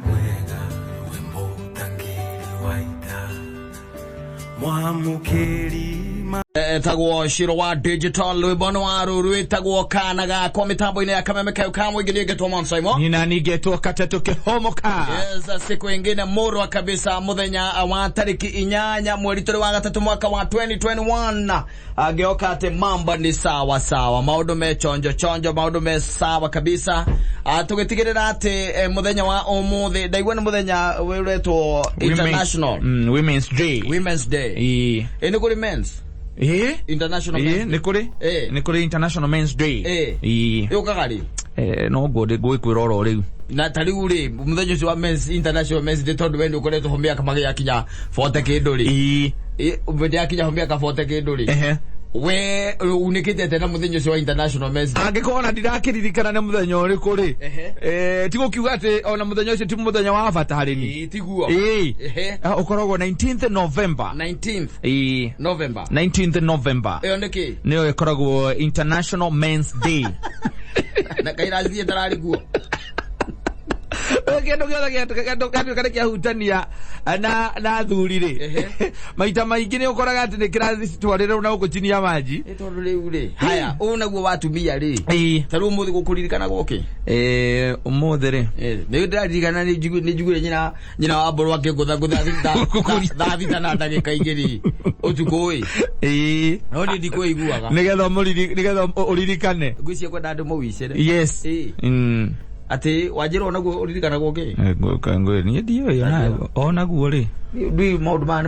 Mwega wimbo tangiri waita Mwamukeri Etagwo shiro wa digital lwebono waruru etagwo kana ga kwa mitambo ine ya kamemeka ukamwe gini geto Mansaimo nina nigeto katatu kehomoka. Yes, siku ingine murwa kabisa muthenya wa tariki 8 mweri wa gatatu mwaka wa 2021 ageoka ate mamba ni sawa sawa maundu me chonjo maundu me sawa kabisa tugitigirira ate muthenya wa umuthi ndaigwa ni muthenya wiretwo international Women's Day ene kuri men's International Men's Day. Nikuri International Men's Day. Yo kagari. No gode gwikiroro riu. Na tari uri muthenya wa Men's International Men's Day tondu wendo ukoretwo hombia kamage yakinya 40 kinduri. Ubede yakinya hombia ka 40 kinduri. We unikite tena muthenya wa International Men's Day. Angikona ndirakiririkana na muthenya uriku ri. Tigo kiuga ate ona muthenya ucio ti muthenya wa bata hari ni. Tiguo. Ukoragwo 19th November. 19th November. Ndeki. Niyo ikoragwo International Men's Day. Na kairazi tarari guo. Kendo kare kia hutania na thurire maita maingi ni ukoraga ati ni kirathi twarire na gukucinia maji tondu riu ri haya unaguo watumia ri taru umuthi gukuririkana goke umuthi ri ni ndaririkana ni njugure nyina wa mburu akigutha thita na ndagika igiri utukui no ni ndikuiguaga nigetha uririkane ngwiciye kwenda andu mawicire yes ati wajiro naguo uririkana goke ngwe ni dio yona onaguo ri ndi maundu ma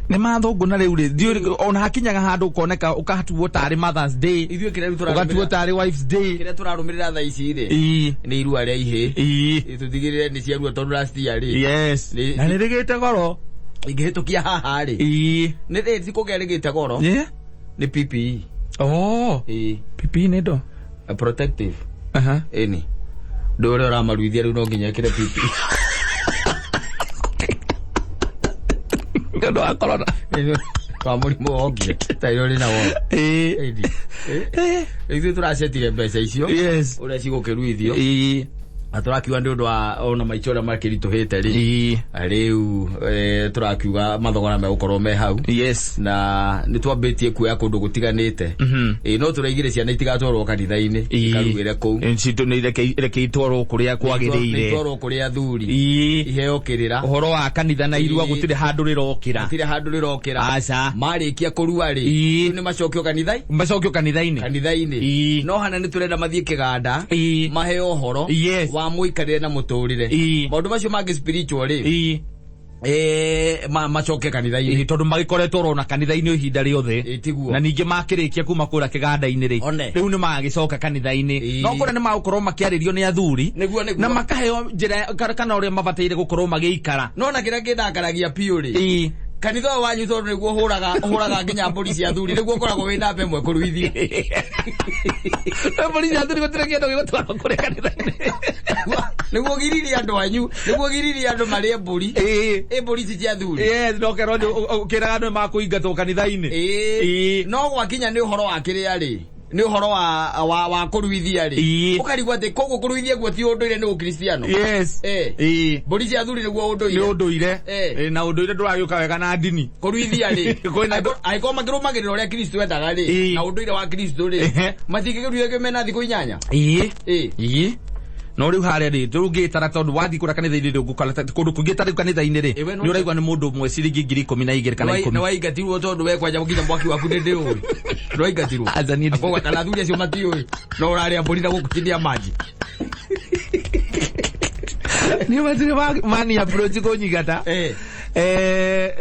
ni mathungu na riu ri dio ona hakinyaga handu ukoneka ukahatuo tari Mother's Day ithuĩ kĩrĩa ukatuo tari Wife's Day kĩrĩa tũrarumirira tha ici ri ni irua rĩa ihĩ tutigirire ni ciarua tondu last year ri yes na ni rigite goro ingĩhĩtũkia haha ri ni rĩti kũgerĩgĩte goro ni PPE PPE ni ndo protective eni ndore ramaruithia riu no nginya kire pipi ndo akorona kwa murimu ongi tayo ri na wo ithu turasetire mbeca icio uria cigukiruithio aturakiuga ndi undu wa ona maichora makirituhite ri riu turakiuga mathogora me gukorwo me hau na ni twambitie kuya kundu gutiganite no turaigire ciana itigatwarwo kanitha-ini karugire kuu ncito ni reke itwarwo kuria kwagiriire itwarwo kuria thuri iheo kirira uhoro wa kanitha na irua gutire handu rirokira aca marikia kurua ri ni macokio kanitha-ini no hana ni turenda mathie kiganda maheo horo wa muikarire na muturire maundu macio mangi spiritual ri macoke kanitha-ini tondu magikoretwo rona kanitha-ini ihinda riothe na ningi makirikia kuma kura kiganda-ini ri riu ni magicoka kanitha-ini no kura ni magukorwo makiaririo ni athuri na makaheo njira kana uria mabataire gukorwo magiikara no na kiria kindakaragia piu ri kanitha wanyu tondu niguo huraga nginya mburi cia thuri niguo koragwo wina mbe kuruithia mburi cia thuri gutire kindu gigutwarwo kuria kanitha-ini niguo giriri andu anyu niguo giriri andu marie mburi mburi cia thuri no kero ukiraga andu makuingatwo kanitha-ini no gwakinya ni uhoro wa kiria ri ni uhoro wa kuruithia ri ukarigwa ati koguo kuruithia guo ti unduire ni ukristiano mburi cia thuri niguo unduire ni unduire na unduire nduragiuka wega na ndini kuruithia ri aiko makirumagirira uria Kristo endaga ri na unduire wa Kristo ri matingiruithia mena thiku 8 no riu hare ri turugitara tondu wathi kura kanitha-ini ri ngukala kundu kungitara kanitha-ini ri ni uraigwa ni mundu umwe ciringi 12,000 kana 10 na waigatirwo tondu we kwanja mukinya mwaki waku ndi uyu ndwaigatirwo kwa kana thuri acio matiui no uraria mburi na gukukinia maji ni matire mani approach kunyigata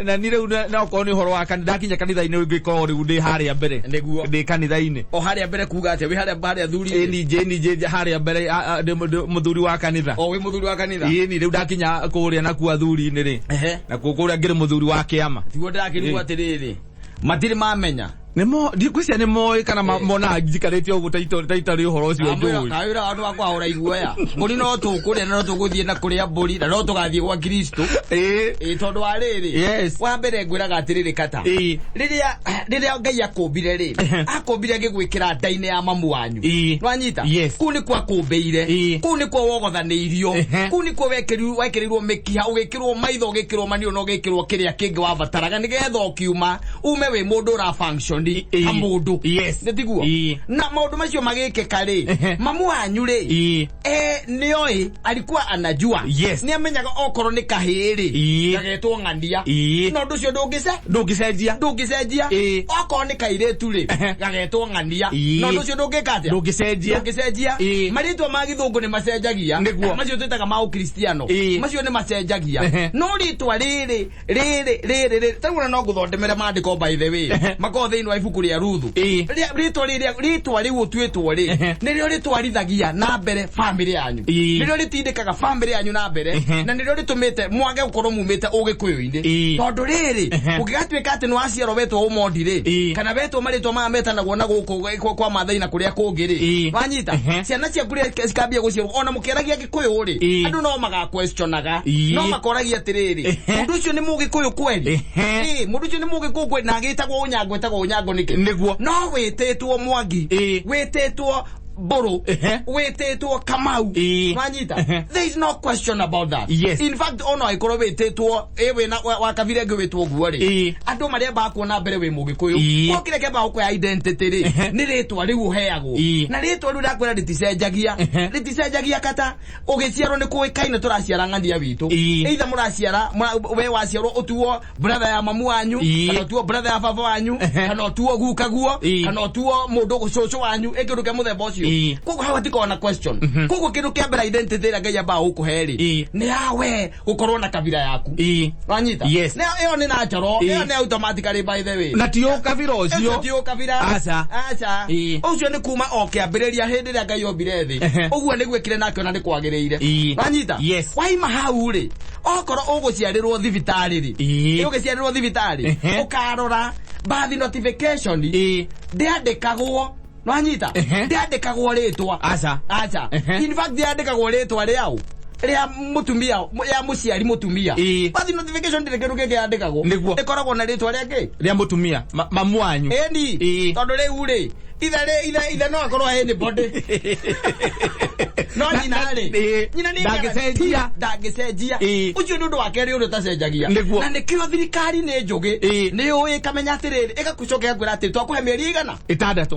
na nire na ko ni horo wa kanitha kinya kanitha-ini ngiko riu ndi haria mbere niguo ndi kanitha-ini haria mbere kuga ati we haria thuri nije haria mbere muthuri wa kanitha we muthuri wa kanitha ni riu ndakinya kuria na ku athuri-ini ri na kuria ngire muthuri wa kiama tiguo ndakirigwa atiriri matire mamenya nemo ndikucia nemo kana mona njikarete ogu taitari uhoro ucio ndu kawira andu akwa hora iguoya muri no tukure no tuguthie na kuria mburi na no tugathie kwa Kristo tondu wa riri wa mbere ngwiraga atiriri Kata riria Ngai akumbire ri akumbire ngigwikira ndaine ya mamu wanyu nwanyita ku ni kwa kumbeire ku ni kwa wogothaniirio ku ni kwa wekirirwo mikiha ugikirwo maitho ugikirwo manio no ugikirwo kiria kingi wa bataraga nigetha ukiuma ume we mundu ra function ha mundu ndiguo na maundu macio magike kare mamu wanyu ri nioi alikuwa anajua ni amenyaga okoro ni kahiri gagetwo ng'andia no nducio ndungicenjia okoro ni kairetu ri gagetwo ng'andia no nducio ndungicenjia maritwa ma githungu ni macenjagia macio twitaga ma ukristiano macio ni macenjagia no ritwa riri tagura no nguthondemere mandiko by the way mako thiini wa ibuku ria Ruthu ritwa riu twitwo ri nirio ritwarithagia na mbere family yanyu nirio ritindikaga family yanyu na mbere na nirio ritumite mwage gukorwo mumite ugikuyu-ini tondu riri ugigatwika ati ni waciaro wetwo umondi ri kana wetwo maritwo ma metanagwo na guku kwa mathai na kuria kungi ri wanyita ciana cia kuria cikambia guciarwo ona mukeragia gikuyu ri andu no maga questionaga no makoragia atiriri mundu ucio ni mugikuyu kweli mundu ucio ni mugikuyu kweli na agitagwo unyango niguo no witetwo Mwangi witetwo Boro wetetwo Kamau wanyita there is no question about that in fact ono aikoro wetetwo ewe na wakavire gwetwo guori andu maria bakuona mbere we mugikuyu okire ke ba ukwa identity ri ni ritwa riu heagwo na ritwa riu ndakwira riticenjagia Kata ugiciarwo ni kuikaine turaciara ng'andia witu either muraciara we waciarwo utuo brother ya mamu wanyu kana utuo brother ya baba wanyu kana utuo gukaguo kana utuo mundu gucucu wanyu ekiruke muthemba ucio kuko hawatiko na question kuko kindu kia mbere identity ra Ngai aba ukuheri ni awe ukorwo na kabira yaku wanyita na iyo ni natural iyo ni automatically by the way na tio kabira ucio acha ucio ni kuma okiambiriria hindi ria Ngai ombire thi uguo ni gwikire nake ona ni kwagiriire wanyita waima hau ri okoro uguciarirwo thibitari ri ugiciarirwo thibitari ukarora birth notification ndiandikagwo nwanyita ndiandikagwo ritwa acha in fact ndiandikagwo ritwa riao ria mutumia ya muciari mutumia birth notification ndirekeruke ndiandikagwo ikoragwo na ritwa riake ria mutumia mamu wanyu eni tondu riu ri itha no akorwo anybody no nyina ni ndagicenjia ucio ndu wakeri uri tacenjagia na nikio thirikari ni njugi ni ui kamenya atiriri igakucokera kwira ati twakuhe mieri igana itandatu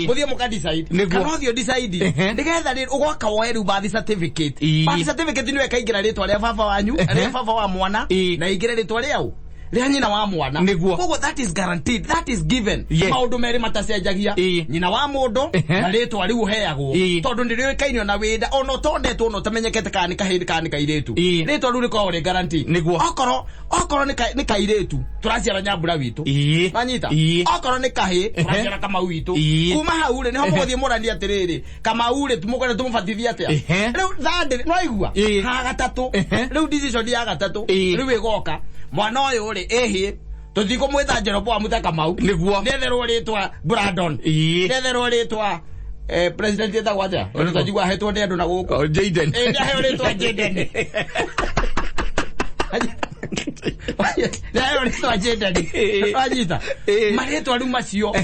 muthie muka decide kana uthio decide ndigetha ri ugoka woeru birth certificate ni wekaingira ritwa ria baba wanyu ria baba wa mwana na ingire ritwa riao ria nyina wa mwana koguo that is guaranteed, that is given maundu meri matacenjagia nyina wa mundu na ritwa riu heagwo tondu ndirio kainio na wida ono tondetwo no tamenyekete kana kahindi kana kairetu ritwa riu riko ri guaranteed okoro ni kairetu turaciara nyambura witu wanyita okoro ni kahi turaciara Kamau witu kuma hau ri niho muthie murani atiriri Kamau ri tumukore tumubatithia atia riu thande no igua ha gatatu riu decision ya gatatu riu igoka mwana uyu ri tuthiko mwitha Jeroboamu ta Kamau niguo netherwo ritwa Brandon netherwo ritwa president eta gwaja tutajigwa hetwo ndi andu na guko Jaden heyo ritwa Jaden Leo ritwa Jaden ajita maretwa riu macio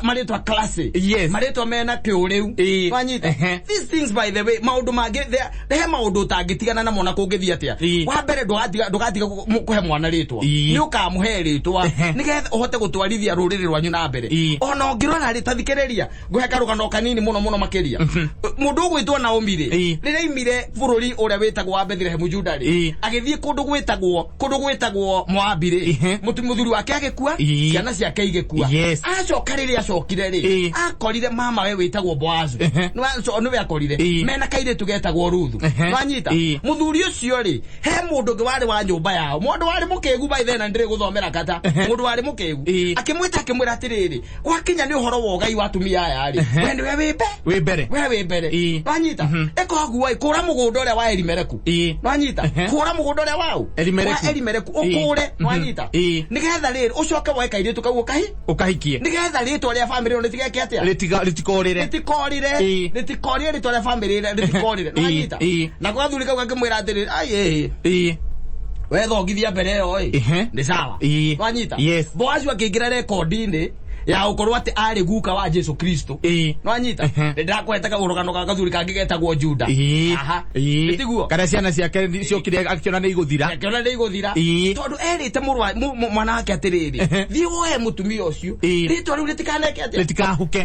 maretwa classe maretwa mena kiuriu wanyita these things by the way maundu mage the maundu tangitigana na mona kungithia atia wa mbere ndugatiga kuhe mwana ritwa ni ukamuhe ritwa nigetha uhote gutwarithia ruriri rwanyu na mbere ona ngirona ritathikiriria nguhe karugano kanini muno makiria mundu gwitwo na umire riria imire bururi uria witagwo wa Bethlehem Juda ri agithie kundu gwitagwo Moabiri muthuri wake agikua ciana ciake igikua acoka riria acokire ri akorire mama we witagwo Boazu niwe akorire mena kaire tugetagwo Ruthu wanyita muthuri ucio ri he mundu ngi wari wa nyumba yao mundu wari mukegu by then ndire guthomera Kata mundu wari mukegu akimwira atiriri gwakinya ni uhoro wa Ngai watumia aya ri wende we mbere wanyita ekoguo ikura mugundo uria wa Elimereku wanyita kura mugundo uria wao Elimereku mereku okure nwanyita nigetha riri ucoke weka ire tukau ukahikie nigetha ritwa ria family ro litigeke atia litikorire ritwa ria family litikorire nwanyita na kwa thuri kau ngimwira atiri ai we thogithia mbere yo ni sawa nwanyita boazu akingira record-ini ya ukorwa ati ari guka wa Jesu Kristo nwanyita ndakweta kagurugano ka gathuri kangigetagwo Juda ndiguo kana ciana ciake ciokire akiona ni iguthira tondu erite mwana wake atiriri thii woe mutumia ucio ritwa riu ritikaneke ati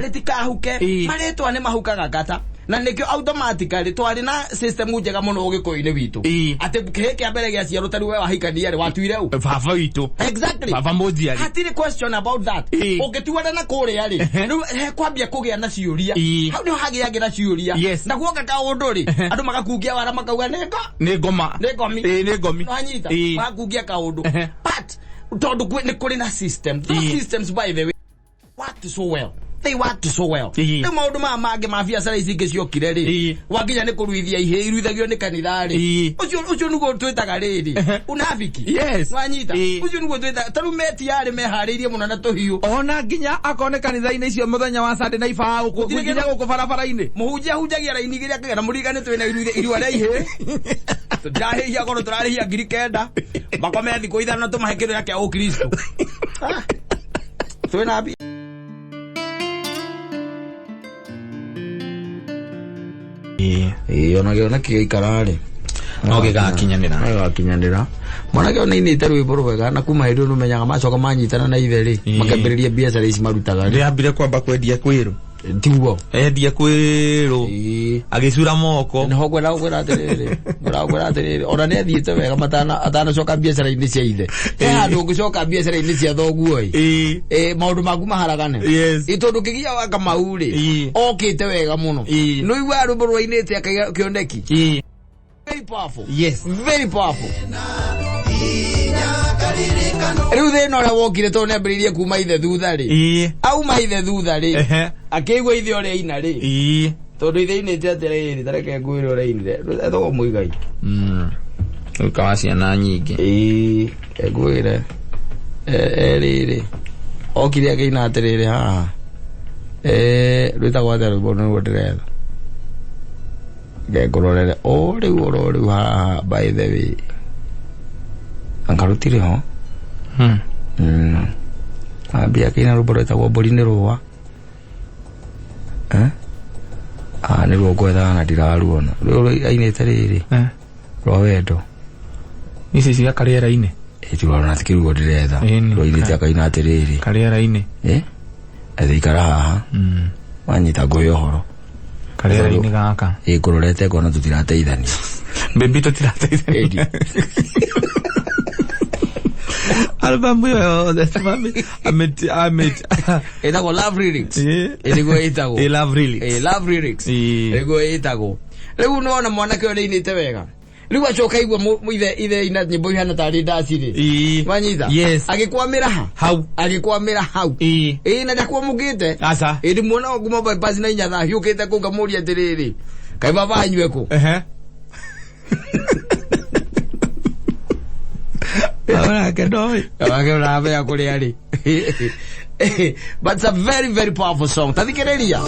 litikahuke maritwa ni mahukaga kata na nikyo automatically twari na system njega muno ugikoini witu ati kiheke mbere gia ciaro tari we wahikania ri watuire u baba witu exactly baba mojiari hatire question about that ugituana na kuria ri riu he kwambia kugia na ciuria hau ni hagiagira ciuria na guoka ka undu ri andu magakungia wara makauga ni ngomi nwanyita magakungia ka undu but tondu ni kuri na system those systems by the way work so well. They worked so well. No maundu mage mabiacara icinge ciokire ri waginya ni kuruithia ihe iruithagio ni kanitha ri ucio nugo twitaga riri unafiki nwanyita ucio nugo twitaga tarumeti yari meharirie muno na tuhiu ona nginya akone kanitha-ini icio muthenya wa Sunday na ifa gukinya guku barabara-ini muhunjia hunjagia raini giria kigera murigane twina irua ria ihe turahihia goro turarihia ngiri kenda makome thiko ithano tumahekero yake o Kristo twina ona kiikarari no gigakinyanira mwanake ona inite rwimbo rwega na kuma hindu numenyaga macoka manyitana na itheri makambiriria biacara ici marutaga ri ambire kwamba kwendia kwiru tiguo endia kwiru agicura moko ni hogwera atiriri ona ni athiite wega atana coka biacara-ini cia ithe he handu ungicoka biacara-ini cia thoguo maundu maku maharagane itondu kigia waka mauri okite wega muno no igwa rumbo rwainite akioneki very powerful very powerful riu thina uria wokire tondu niambiririe kuma ithe thutha ri auma ithe thutha ri akigwa ithe uria ina ri tondu ithe inite atiriri tareke ngwire uria inire ethogo muigai ukawa ciana nyingi ngwire riri okire agina atiriri haha rwitagwo atia rwimbo niguo ndiretha ngengororere riu haha by the way angarutire ho ambia kina rwimbo rwitagwo mburi-ini rũa ni ruo ngwetha na ndiraruona rũu ainite riri rwa wendo ici cia kariera-ini turona tikirugo ndiretha rwainite akaina atiriri kariera-ini athikara haha wanyita nguhe uhoro kariera-ini gaka ngurorete ngona tutirateithania mbebi tutirateithania album yo itago love lyrics iligo itago love lyrics iligo itago riu nona mwanake uri inite wega riu acoka igwa ithe ina nyimbo ihana tari ndaciri wanyita agikwamira hau na ndakwa mugite asa ndi muona oguma bypass na inya tha hiukite ku ngamuria atiriri kai baba anyweko ahora que no ya kuria ri but it's a very very powerful song tathikiriria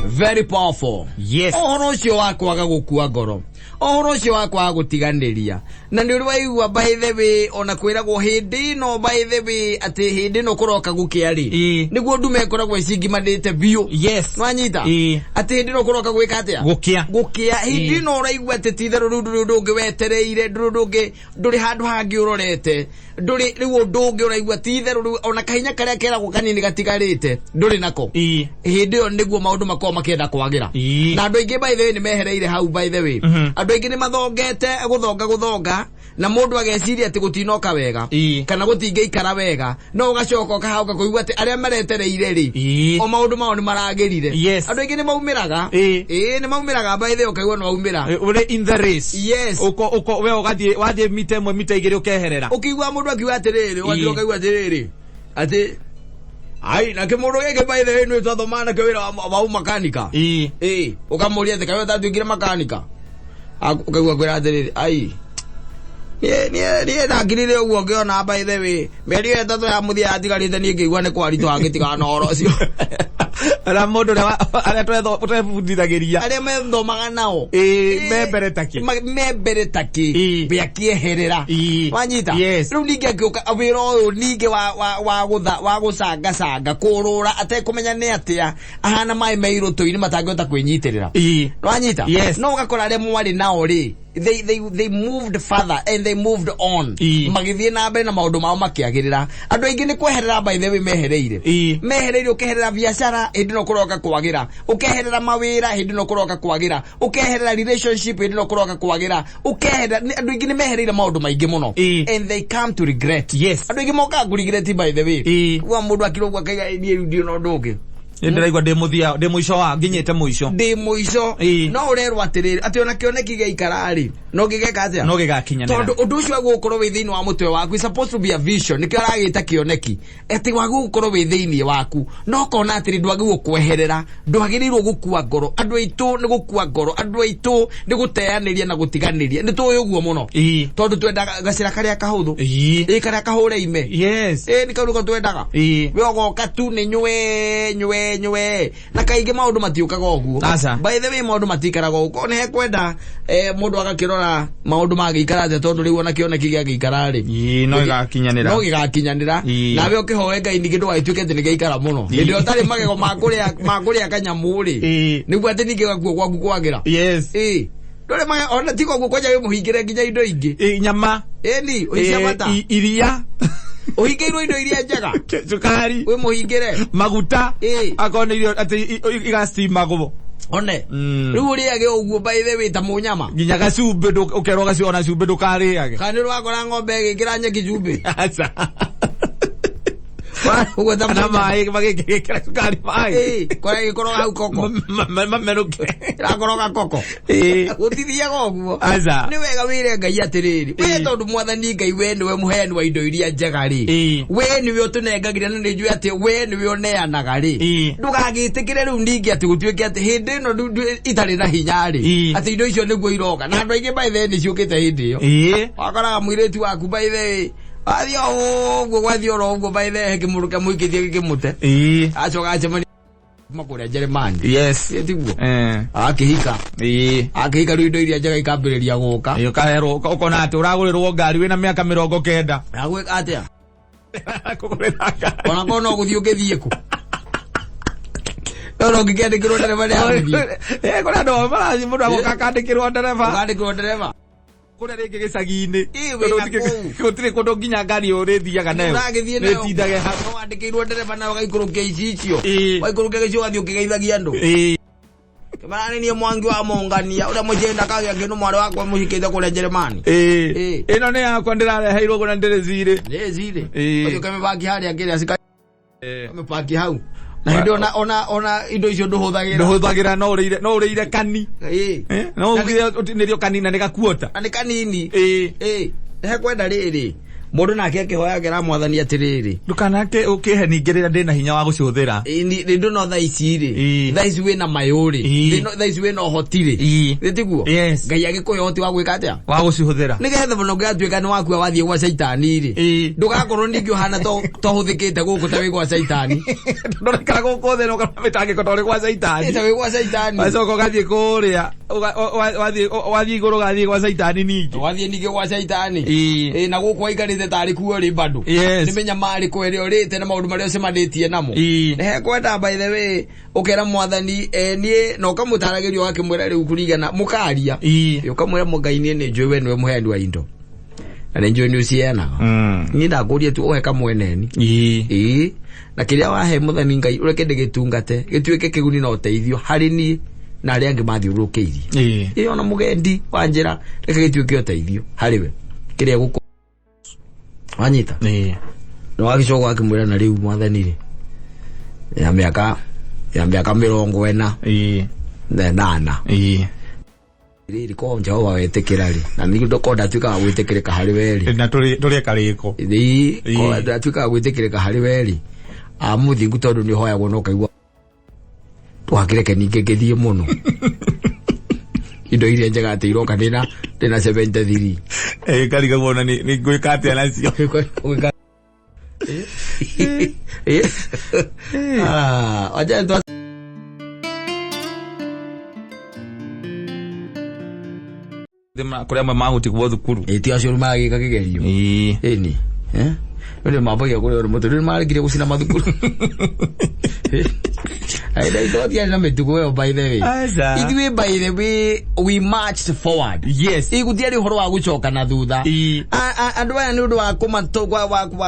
very powerful. Yes. Ohoro cio wakwaga gukua ngoro ohoro cio wakwa gutiganiria na ni uri waigua by the way ona kwiragwo hindi no by the way ati hindi no kuroka gukiari niguo ndume koragwo icingimanite biu yes nwanyita ati hindi no kuroka gwika atia gukia hindi no uraigua ati titharu rundu ndungi wetereire ndungi nduri handu hangi urorete nduri riu ndungi uraigua titharu ona kahinya karia keragwo kanini gatigarite nduri nako hindi yo niguo maundu makoma makenda kwagira na andu aingi by the way ni mehereire hau by the way andu aingi ni mathongete guthonga na mundu ageciria ati gutinoka wega kana gutingeikara wega no ugacoka ukahauka kuigua ati aria maretereire ri o maundu mao ni maragirire andu aingi ni maumiraga ni maumiraga by the way ukaigua no maumira uri in the race uko we ugathie mita imwe mita igiri ukeherera ukigua mundu akiuga atiriri wathira ukaigua atiriri ati ai na kemundu geke by the way ni twathomana ke wira wa makanika ukamuria ati kayo tatu ingire makanika ukaigua kwira atiriri ai nie ndangirire uguo ngiona by the way meri etatu ya muthia atigarite nie ngigua ni kwaritu angitigana horo ucio ara mundu aria twebundithagiria aria methomaga nao membere taki biakieherera wanyita riu ninge akiuka wira uyu ninge wa gucanga kurura atekumenya ni atia ahana mai meirutu-ini matangihota kwinyitirira wanyita no ugakora aria mwari nao ri they moved further and they moved on magithie na mbere na maundu mao makiagirira andu aingi ni kweherera by the way mehereire ukeherera biashara hindi no kuroka kwagira ukeherera mawira hindi no kuroka kwagira ukeherera relationship hindi no kuroka kwagira ukeherera andu aingi ni mehereire maundu maingi muno and they come to regret andu aingi moka ku regret by the way wa mundu akirogwa kaiga ndio no ndungi ndiraigwa ndi muico wa nginyete muico no urerwa atiriri ati ona kioneki geikarari no gigeka atia no gigakinyanira tondu undu ucio agukorwo wi thiini wa mutwe waku is supposed to be a vision nikio aragita kioneki ati wagukorwo wi thiini waku no kona atiri ndwagirwo kweherera ndwagirirwo gukua ngoro andu aitu ni gukua ngoro andu aitu ni guteaniria na gutiganiria ni tuyo guo muno tondu twenda gacira karia kahuthu karia kahure ime ni kaurugo twendaga we ogoka tu ni nywe na kaingi maundu matiukaga uguo by the way maundu matikaraga uguo ne kwenda mundu agakirora maundu magikara ate tondu riu ona kioneki giagikara ri no gigakinyanira nawe ukihoe Ngai ningi ndwaituke ati nigeikara muno ndio tari magego makuria kanyamuri niguo ati ningi gakuo gwaku kwagira ndore ma ona tiko gukwaja we muhingire nginya indo ingi nyama ni uicia mata iria uhingeirwo indo iria njega cukari we muhingire maguta akone irio ati igastimagwo one riu uriage uguo by the way ta munyama nginya gacumbi ukerwo gaciona cumbi ndukariage kana rwakora ng'ombe gikira nyeki cumbi ugo ta na mai magikira cukari mai kwa gikoroga hau koko mameruke rakoroga koko utithia goguo ni wega wire Ngai atiriri we tondu mwathani Ngai we niwe muheani wa indo iria njega ri we niwe utunengagira na nijue ati we niwe uneanaga ri ndugagitikire riu ningi ati gutuike ati hindi no itari na hinya ri ati indo icio niguo iroga na andu aingi by the ni ciukite hindi iyo wakaraga mwireti waku by the adio uguo gwathio ro uguo by the kimuruke muikithie gikimute acoka acemani makuria Jeremani tiguo akihika riu indo iria njega ikambiriria guka iyo kaherwo ukona ati uragurirwo ngari wina miaka 90 agwika atia ona kono guthio ngithieku no ngikendikirwo ndereva ni aguthie kuna ndo maraji mundu agoka kandikirwo ndereva kuna ringi gicagi-ini gutiri kundu nginya ngari urithiaga nayo nitindage no andikirwo ndereva nayo gaikurukia icicio waikurukia gicio gathie ukigeithagia andu marani ni mwangi wa mongania uria mujenda kagya kinu mwari wakwa muhikite kule Jeremani ino ni yakwa ndirareheirwo guna ndirezire uyu kamebaki hari akiri asika kamebaki hau na ndio ona indo icio nduhuthagira no urire kani no ugire nirio kanina ni gakuota ani kanini he kwenda riri mundu nake akihoyagera mwathani atiriri ndukanake ukihe ningirira ndina hinya wa gucihuthira ni ndu tha ici ri tha ici wina mayuri tha ici wina hotiri ritiguo ngai agikuhe hoti wa gwika atia wa gucihuthira nigetha muno gatuika ni waku wathie gwa shaitani ri ndugakorwo ningi uhana to huthikite guku ta wi gwa shaitani ndoreka guku theno kana mitangi kotori gwa shaitani ta wi gwa shaitani macoko gathie kuria wathie iguru gathie gwa shaitani ningi wathie ningi gwa shaitani na guku waikarite tari kuo ri bandu nimenya mari kwere orite na maundu maria cemanitie namo he kwenda by the way ukera mwathani nie no kamutaragirio wake mwera riu kurigana mukaria ukamwira mungai nie ni njwe we niwe muheani wa indo na njwe ni uciena ni ndakuria tu uheka mweneni na kiria wahe muthani ngai ureke ndigitungate gituike kiguni na uteithio hari ni na aria angi mathiurukiirie ona mugendi wa njira reke gituike uteithio hari we kiria guku wanyita no agicoka akimwira na riu mwathani ri ya miaka 40 nana iri ko njao wa wetekera ri na ni ndokonda tuika wa gwetekereka hari weri na turi kariko ko ndatuika gwetekereka hari weri amuthi ngutondu ni hoya wono kaigwa twakireke ninge githie muno indo iria njega atiro kanina tena 73 kariga wona ni gwika atia nacio aja ndo dema kuria mahuti kwa thukuru ti acio magika kigerio ni wale maboya kule moto mali kusina madhukuru I don't get them to go by the way. It by the way we marched forward. Yes. Ikutiari horo wa gucoka na thutha. Andu aya ni undu wa kumatogwa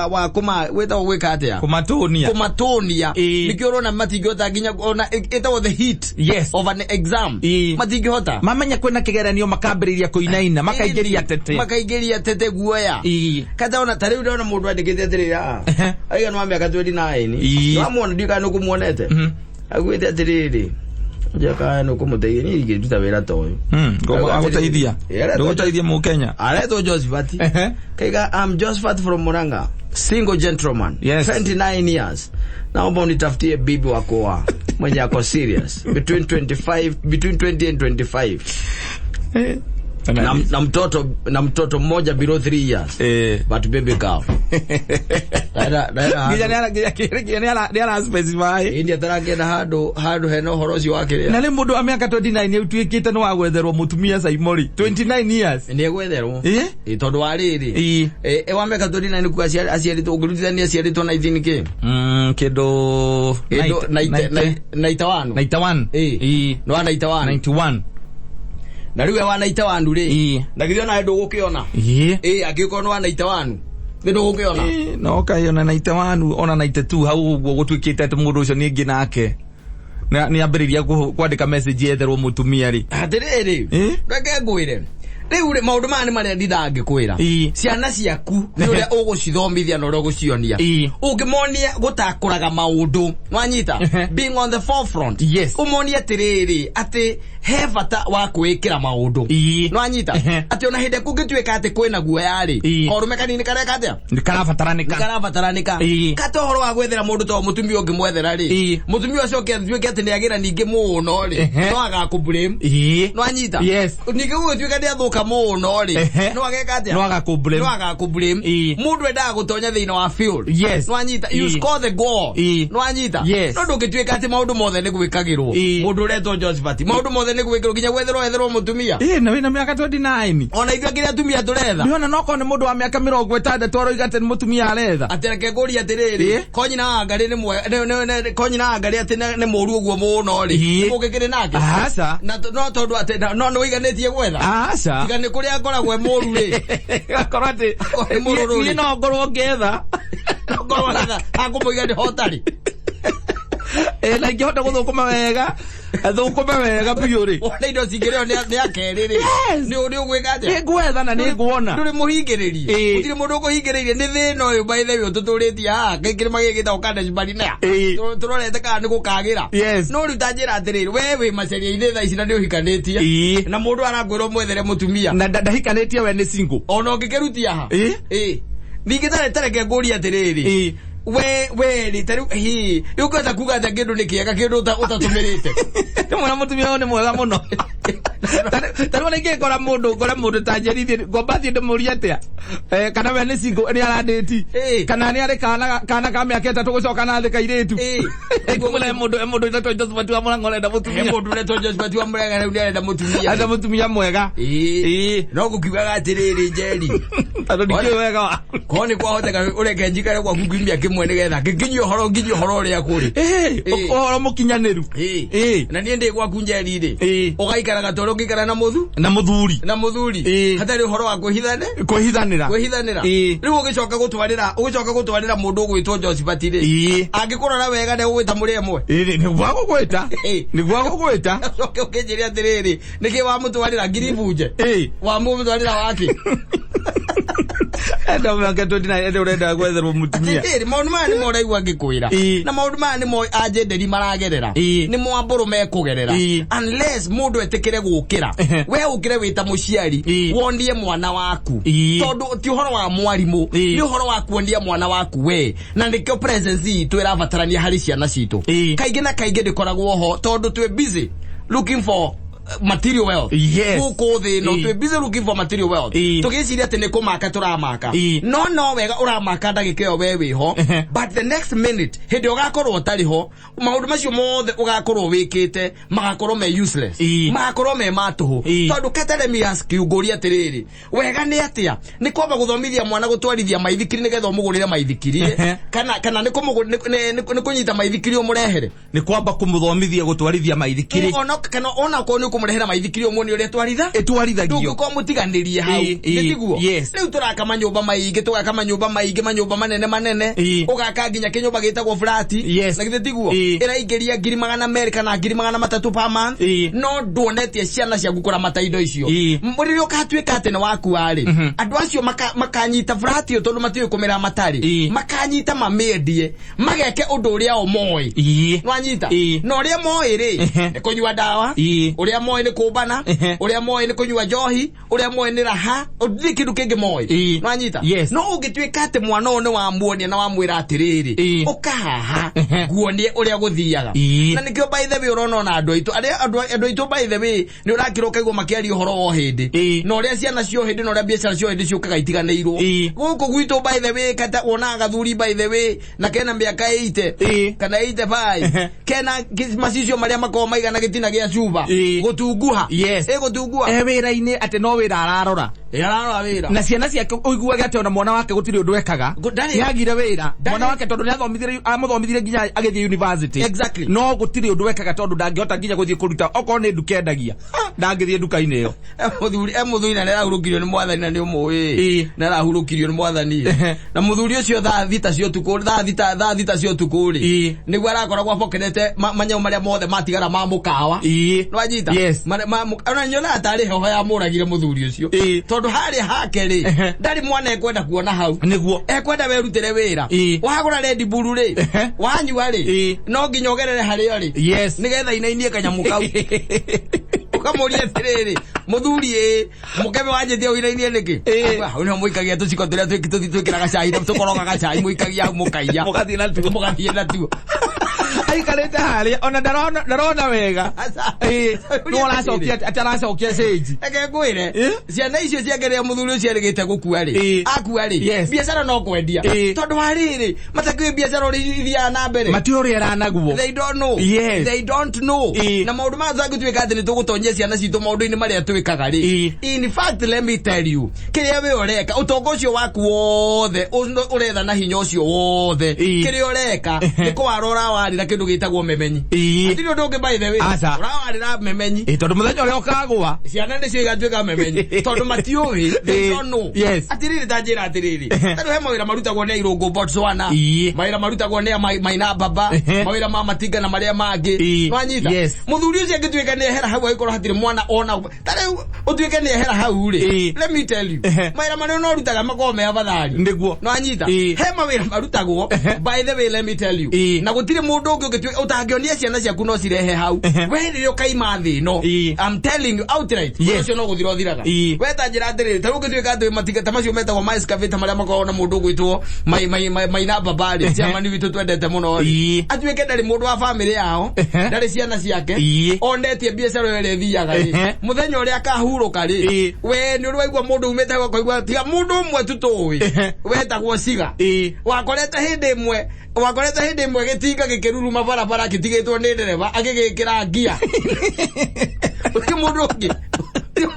wa kuma weta weka atia. Kumatonia. Nikio rona matigota ginya ona it was the heat of an exam. Matigota. Mamanya kwena kigeranio makambiriria kuinaina makaigeria tete guoya. Kata ona tare ona mundu andikite atirira. Aiga no amya 29. No amona ndika no kumuonete. Agwete atiriri njaka no kumuteithia ni igiruta wira toyo agutaithia ndugutaithia mu Kenya areto Josephat kaiga I'm Josephat from Muranga, single gentleman, 29 years. Naomba unitafutie bibi wako mwenye ako serious between 20 and 25 na mtoto mmoja below 3 years but baby girl Gijana specify India tarake na hado heno horozi wake na le mundu amiaka 29 utuikite no agwetherwo mutumia Saimori 29 years ni agwetherwo tondu wariri wa miaka 29 ku aciaritwo ngurutithania aciaritwo na ithinike kido 91 no 91 na riwe wana itawandu ri na githiona ndu gukiona agikona wana itawandu ndu gukiona no kaiona na itawandu ona na itetu hau uguo gutwikite ati mundu ucio ningi nake ni ambiriria kwandika message yetherwo mutumia ri atiriri reke ngwire riu maundu mane maria ndinangikwira ciana ciaku ni uria ugucithomithia na uria ugucionia ungimonia gutakuraga maundu wanyita being on the forefront umonia tiriri ati he bata wa kwikira maundu wanyita ati ona hinde kungituika ati kwina guoya ri orume kanini kareka atia nikarabataranika kata horo wa gwethera mundu to mutumia ungimwethera ri mutumia ucio kethuike ati ni agira ningi muno ri no agakublame wanyita ningi gugituika ndi athuka muno ri no ageka atia no agakublame mundu enda gutonya thiina wa field wanyita you score the goal wanyita no ndungituika ati maundu mothe ni gwikagirwo mundu reto Josephat maundu mothe ni gwikirwo ginya gwetherwo mutumia na wina miaka 29 ona ithuĩ kĩrĩa atumia tũretha ndiona noko nĩ mũndũ wa miaka 60 aroiga atĩ mutumia aretha atereke ngũria atĩrĩrĩ konyina wa Ngarĩ nĩ mwe konyina wa Ngarĩ atĩ nĩ mũru ũguo mũno rĩ mũgĩkĩrĩ nake aca no tondũ atĩ no nĩwĩiganĩtie gwetha aca tiga nĩ kũrĩa ngoragwo mũru rĩ gakorwo atĩ niĩ no ngorwo ngĩetha ngorwo ngĩetha akũmũiga nĩ hotarĩ na ingĩhota gũthũkũma wega biũ rĩ ona indo cingĩrĩo nĩ akerĩ rĩ nĩ ũgwĩka atĩa nĩ ngwetha na nĩ nguona ndũrĩ mũhingĩrĩrie gũtirĩ mũndũ ũkũhingĩrĩirie nĩ thĩna ũyũ by the way tũtũrĩtie haha kĩrĩma gĩkĩ gĩtagwo Kadeshbarnea tũrorete kana nĩ gũkagĩra no rĩu ta njĩra atĩrĩrĩ wee wĩ maceria-inĩ thaa ici na nĩ ũhikanĩtie na mũndũ arakwĩrwo mwethere mũtumia na ndahikanĩtie we nĩ single ona ũngĩkĩrutia ha Ningitare tareke nguria atiriri. We ritaru yuko takuga takindu nikiega kindu utatumirite. Mwana mutumia ni mwega muno. Taru nige kora mundu tajerithie ngombathie ndemuria atia. Kana we ni single ni aradeti. Kana ni ari kana kame aketa tugucoka na thika iritu. Kumule mundu itato Josephat wa Murango arenda mutumia. Mundu neto Josephat wa Murango arenda mutumia. Arenda mutumia mwega. No gukiuga atiriri Njeri. Taru nige wega. Koni kwa hoteka ureke njikare kwa kugimia kimwe nigetha nginyio horo ria kuri. Horo mukinyaniru. Na nie ndi gwaku Njeri ri. Ugaikara gatoro ngikara na muthuri hatari horo wa kuhithanira riu ugicoka gutwarira mundu gwitwo Josephat ri angikurora wega ne gwita muri emwe ni gwago gwita coke ukinjiria atiriri niki wa mutwarira ngiribunje wa mutwarira waki enda mwangato enda urenda gwetherwo mutumia maundu maya ni mo raigua ngikwira na maundu maya ni mo ajenderi maragerera ni mo amburu mekugerera unless mundu etikire gukira we ukire wita muciari wondie mwana waku tondu ti horo wa mwarimu ni horo wa kuondia mwana waku we na ndikyo presence itu irabatarania hari ciana citu kaingi na kaingi ndikoragwo ho tondu twe busy looking for material wealth. Uko the no to busy looking for material wealth. Tugiciria ati nikumaka turamaka. No wega uramaka ndagikeo wewe ho. But the next minute hindi ugakorwo utari ho maundu macio mothe ugakorwo wikite magakorwo me useless. Magakorwo me matuhu. Tondu katale mi ask uguria atiriri. Wega ni atia ni kwamba guthomithia mwana gutwarithia maithikiri nigetha umugurire maithikiri kana ni kunyita maithikiri umurehere. Ni kwamba kumuthomithia gutwarithia maithikiri. Ona ko kumurehera maithikiri omoni uri etwarithagio nduko mutiganirie hau nitiguo riu turakama nyumba maingi tugakama nyumba maingi manyumba manene ugaka nginya kinyumba gitagwo flat na gitiguo iraingiria 200 kana 300 per month no nduonetie ciana cia gukura mataindo icio muri ukatwika ate na waku ari andu acio makanyita flat yo tondu matiyo kumera matari makanyita mamendie mageke undu uria o moi wanyita no uria moi ri kunywa dawa uria moe ni kubana uria moe ni kunywa njohi uria moe ni raha uthi kindu kingi moe nwanyita no ugitwika ate mwana one wa muonia na wa mwira atiriri ukahaha guonie uria guthiaga na nikyo by the way urona na andu aitu by the way ni urakira ukaigwa makiari uhoro o hindi no uria ciana cio hindi no uria biacara cio hindi ciukaga itiganeirwo guku gwitu by the way kata wona gathuri by the way na kena miaka 80 kana 85 kena masicio maria makoma maigana gitina gia cuba gutunguha gutunguha wira-ini ate no wira ararora wira na ciana ciake uiguaga ate ona mwana wake gutiri undu ekaga yagire wira mwana wake tondu niathomithire nginya agithie university no gutiri undu ekaga tondu ndangihota nginya guthie kuruta oko ni nduka endagia ndangithie nduka-ini iyo muthuri na arahurukirio ni mwathani na ni umui na arahurukirio ni mwathani na muthuri ucio thaa thita cio tukuri niguo arakoragwo abokenete manyau maria mothe matigara ma mukawa nwanyita ona nyona atari ho ya muragire muthuri ucio tondu hari hake ri ndari mwana ekwenda kuona hau niguo ekwenda werutire wira wagura Red Bull ri wanyua ri no nginyogerere hario ri nigetha inainie kanyamu kau ukamuria atiriri muthuri mukebe wanjithia wira-ini niki una muikagia tuciko turia twikiraga cai na tukorogaga cai muikagia mukaiya mugathie na tu aikarete haria ona ndarona wega no aracokia ataracokia stage eke ngwire ciana icio ciagerea muthuri ucio arigite gukua ri akua ri biacara no kwendia tondu hariri matakwe biacara uri ithia na mbere matiori eranaguo they don't know na maundu ma zagutwika ati ni tugutonyia ciana citu maundu-ini maria twikaga ri in fact let me tell you kiria we ureka utongo ucio waku wothe uretha na hinya ucio wothe kiria ureka ni kwarora warira kindu gitagwo memenyi atiri undu ungi by the way urawarira memenyi tondu muthenya uria ukagwa ciana ni cio igatwika memenyi tondu matiui they don't know atiri tanjira atiri tondu he mawira marutagwo ni irungu Botswana mawira marutagwo ni maina baba mawira ma matinga na maria mangi wanyita muthuri ucio ngitwika ni hera hau aikorwo hatiri mwana ona tare utwike ni hera hau ri let me tell you mawira maria no rutaga makome abathari ndiguo no anyita he mawira marutagwo by the way let me tell you na gutire mundu ungi ukitwe utangionia ciana ciaku no cirehe hau we ri ukaima thi no I'm telling you outright ucio no guthira thiraga we ta njira ndiri ta ukitwe kandu matiga tamacio metagwo ma excavator maria makona mundu gwitwo mai na babali cia mani witu twendete muno ri atwike ndari mundu wa family yao ndari ciana ciake ondetie biacara ire thiaga ri muthenya uria akahuruka ri we ni urwaigwa mundu umete kwa igwa tiga mundu umwe tutuwi wetagwo ciga wakorete hindi imwe gitinga gikiruruma barabara gitigitwo ni ndereba agigikira ngia uti mundu ungi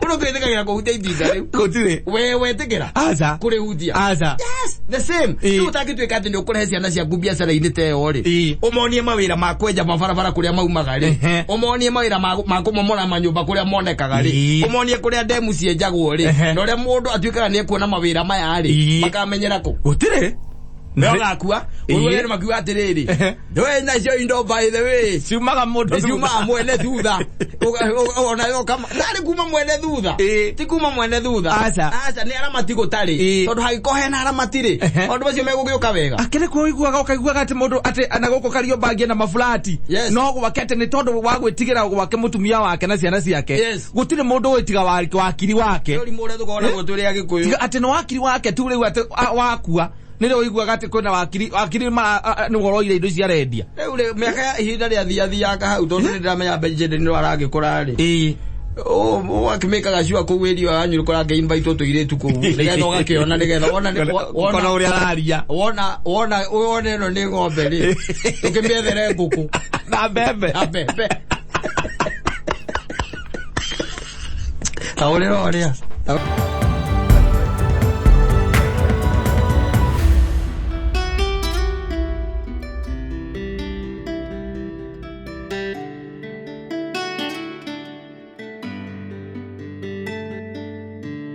mundu kwitikagira kuhutia itinga riu gutire we tigira aza kuri hutia aza yes the same tu takitwika ati ni ukurehe ciana cia biacara ini teo ri umonie mawira ma kwenja mabarabara kuria maumaga ri umonie mawira ma kumomora manyumba kuria monekaga ri umonie kuria demu cienjagwo ri no ria mundu atwikaga ni kuona mawira maya ri makamenyera ku gutire Ndoga akua, uwe ni makiwa atiriri. Ndoe na cio indo by the way. Siumaga mundu. Siumaga mwene thutha. Ona yo kama nari kuma mwene thutha. Ti kuma mwene thutha. Aca ni aramati gutari. Tondu hagikohe na aramati-ri. Ondu bacio megugiuka wega. Akire ko iguaga ukaiguaga ati mundu ati anagoko kario bagi na mafulati. No gwakete ni tondu wa gwitigira gwake mutumia wake na ciana ciake. Gutire mundu witiga wakiri wake. Yori mundu tukona guturi agikuyu. Ati no wakiri wake tu riu ati wakua. Nile oiguaga ati kwina wakiri ni goroire indo cia rendia riu miaka ihinda ria thiaga hau tondu ni ndiramenya benjende ni aragikura ri wakimekaga ciwa ku irio anyu kuranga invite tuiretu ku nigetha ugakiona nigetha wona uria araria wona no ni ng'ombe ri tukimiethere nguku na mbembe auriro ria